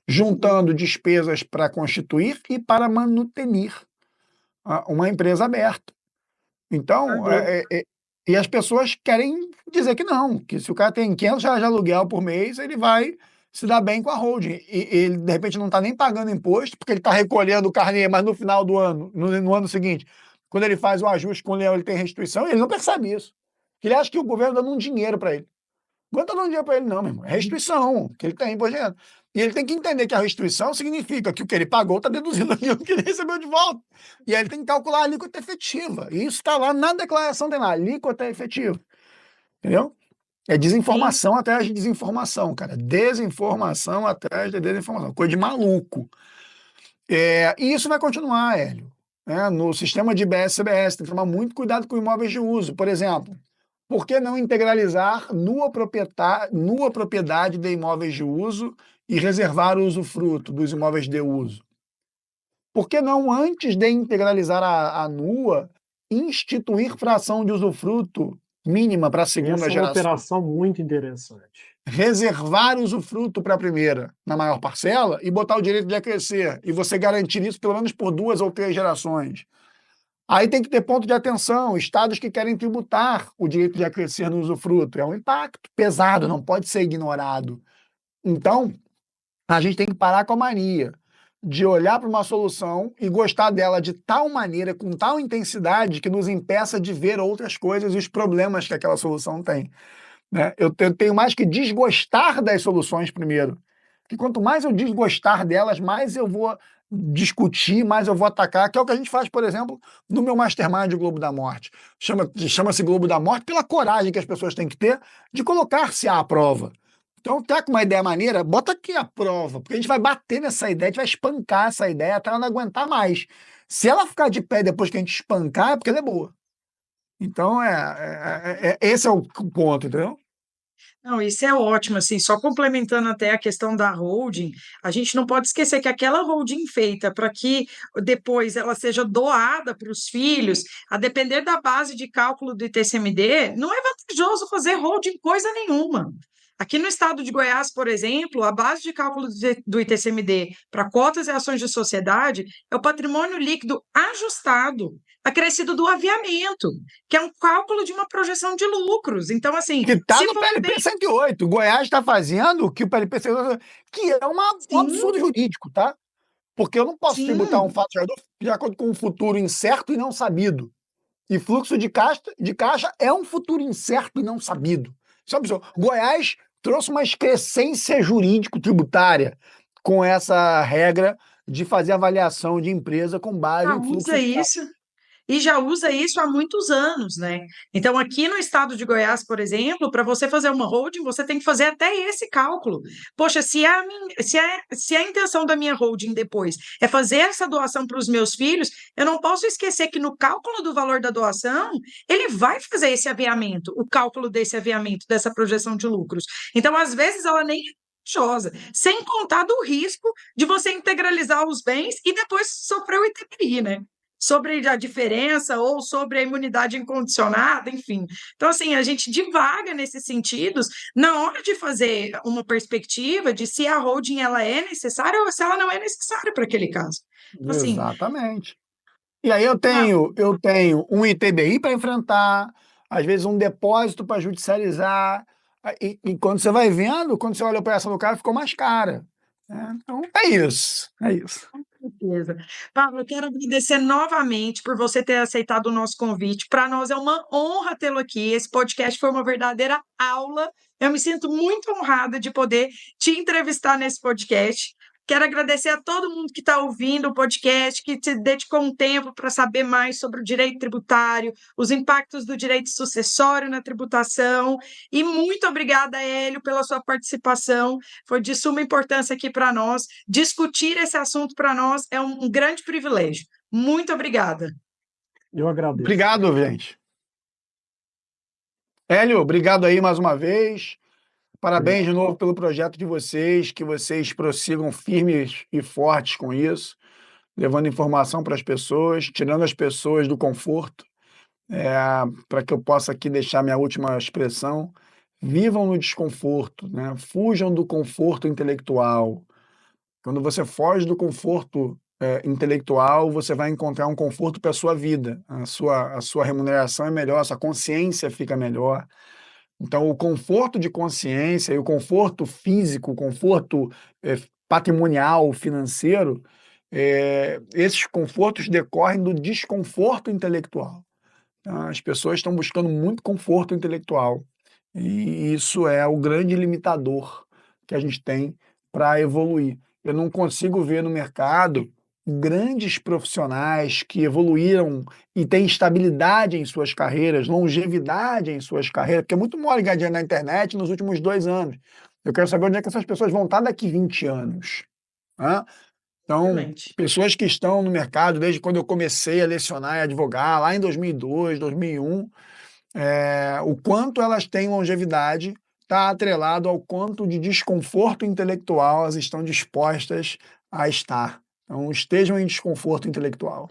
Juntando despesas para constituir e para manutenir uma empresa aberta. Então, e as pessoas querem dizer que não, que se o cara tem R$500 de aluguel por mês, ele vai se dar bem com a holding. E ele, de repente, não está nem pagando imposto, porque ele está recolhendo o carnê, mas no final do ano, no ano seguinte, quando ele faz o ajuste com o leão, ele tem restituição, ele não percebe isso. Ele acha que o governo está dando um dinheiro para ele. Não está dando dinheiro para ele, não, meu irmão. É restituição que ele tem por dinheiro. E ele tem que entender que a restituição significa que o que ele pagou está deduzindo aquilo que ele recebeu de volta. E aí ele tem que calcular a alíquota efetiva. E isso está lá na declaração, tem lá, alíquota efetiva. Entendeu? É desinformação atrás de desinformação, cara. Desinformação atrás de desinformação. Coisa de maluco. E isso vai continuar, Hélio. No sistema de IBS-CBS, tem que tomar muito cuidado com imóveis de uso. Por exemplo, por que não integralizar nua propriedade de imóveis de uso e reservar o usufruto dos imóveis de uso? Por que não, antes de integralizar a nua, instituir fração de usufruto mínima para a segunda Essa é uma geração? operação muito interessante. Reservar o usufruto para a primeira, na maior parcela, e botar o direito de acrescer. E você garantir isso pelo menos por 2 ou 3 gerações. Aí tem que ter ponto de atenção, estados que querem tributar o direito de acrescer no usufruto. É um impacto pesado, não pode ser ignorado. Então, a gente tem que parar com a mania de olhar para uma solução e gostar dela de tal maneira, com tal intensidade, que nos impeça de ver outras coisas e os problemas que aquela solução tem. Eu tenho mais que desgostar das soluções primeiro. Porque quanto mais eu desgostar delas, mais eu vou discutir, mais eu vou atacar, que é o que a gente faz, por exemplo, no meu Mastermind Globo da Morte. Chama-se Globo da Morte pela coragem que as pessoas têm que ter de colocar-se à prova. Então, tá com uma ideia maneira, bota aqui a prova, porque a gente vai bater nessa ideia, a gente vai espancar essa ideia até ela não aguentar mais. Se ela ficar de pé depois que a gente espancar, é porque ela é boa. Então, esse é o ponto, entendeu? Não, isso é ótimo, assim, só complementando até a questão da holding, a gente não pode esquecer que aquela holding feita para que depois ela seja doada para os filhos, a depender da base de cálculo do ITCMD, não é vantajoso fazer holding coisa nenhuma. Aqui no estado de Goiás, por exemplo, a base de cálculo do ITCMD para cotas e ações de sociedade é o patrimônio líquido ajustado, acrescido do aviamento, que é um cálculo de uma projeção de lucros. Então, que está se no for PLP 108. O Goiás está fazendo o que o PLP 108, que é um absurdo jurídico, tá? Porque eu não posso tributar um fato de acordo com um futuro incerto e não sabido. E fluxo de caixa é um futuro incerto e não sabido. Isso é absurdo. Goiás trouxe uma excrescência jurídico-tributária com essa regra de fazer avaliação de empresa com base em fluxo de caixa. E já usa isso há muitos anos, né? Então, aqui no estado de Goiás, por exemplo, para você fazer uma holding, você tem que fazer até esse cálculo. Poxa, se a intenção da minha holding depois é fazer essa doação para os meus filhos, eu não posso esquecer que no cálculo do valor da doação, ele vai fazer esse aviamento, o cálculo desse aviamento, dessa projeção de lucros. Então, às vezes, ela nem sem contar do risco de você integralizar os bens e depois sofrer o ITBI, né? Sobre a diferença ou sobre a imunidade incondicionada, enfim. Então, assim, a gente divaga nesses sentidos na hora de fazer uma perspectiva de se a holding ela é necessária ou se ela não é necessária para aquele caso. Então, assim, exatamente. E aí eu tenho um ITBI para enfrentar, às vezes um depósito para judicializar, e quando você vai vendo, quando você olha a operação do cara, ficou mais cara. Então, é isso. Com certeza. Pablo, eu quero agradecer novamente por você ter aceitado o nosso convite. Para nós é uma honra tê-lo aqui. Esse podcast foi uma verdadeira aula. Eu me sinto muito honrada de poder te entrevistar nesse podcast. Quero agradecer a todo mundo que está ouvindo o podcast, que se dedicou um tempo para saber mais sobre o direito tributário, os impactos do direito sucessório na tributação. E muito obrigada, Hélio, pela sua participação. Foi de suma importância aqui para nós. Discutir esse assunto para nós é um grande privilégio. Muito obrigada. Eu agradeço. Obrigado, gente. Hélio, obrigado aí mais uma vez. Parabéns de novo pelo projeto de vocês, que vocês prossigam firmes e fortes com isso, levando informação para as pessoas, tirando as pessoas do conforto, para que eu possa aqui deixar minha última expressão. Vivam no desconforto, né? Fujam do conforto intelectual. Quando você foge do conforto intelectual, você vai encontrar um conforto para a sua vida. A sua remuneração é melhor, a sua consciência fica melhor. Então, o conforto de consciência e o conforto físico, o conforto patrimonial, financeiro, esses confortos decorrem do desconforto intelectual. Tá? As pessoas estão buscando muito conforto intelectual. E isso é o grande limitador que a gente tem para evoluir. Eu não consigo ver no mercado grandes profissionais que evoluíram e têm estabilidade em suas carreiras, longevidade em suas carreiras, porque é muito mole ganhar dinheiro na internet nos últimos 2 anos. Eu quero saber onde é que essas pessoas vão estar daqui 20 anos. Né? Então, pessoas que estão no mercado desde quando eu comecei a lecionar e advogar, lá em 2002, 2001, o quanto elas têm longevidade está atrelado ao quanto de desconforto intelectual elas estão dispostas a estar. Então, estejam em desconforto intelectual.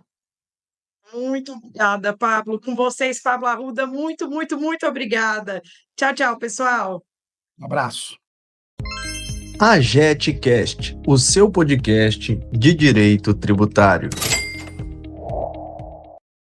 Muito obrigada, Pablo. Com vocês, Pablo Arruda, muito, muito, muito obrigada. Tchau, tchau, pessoal. Um abraço. A JetCast, o seu podcast de direito tributário.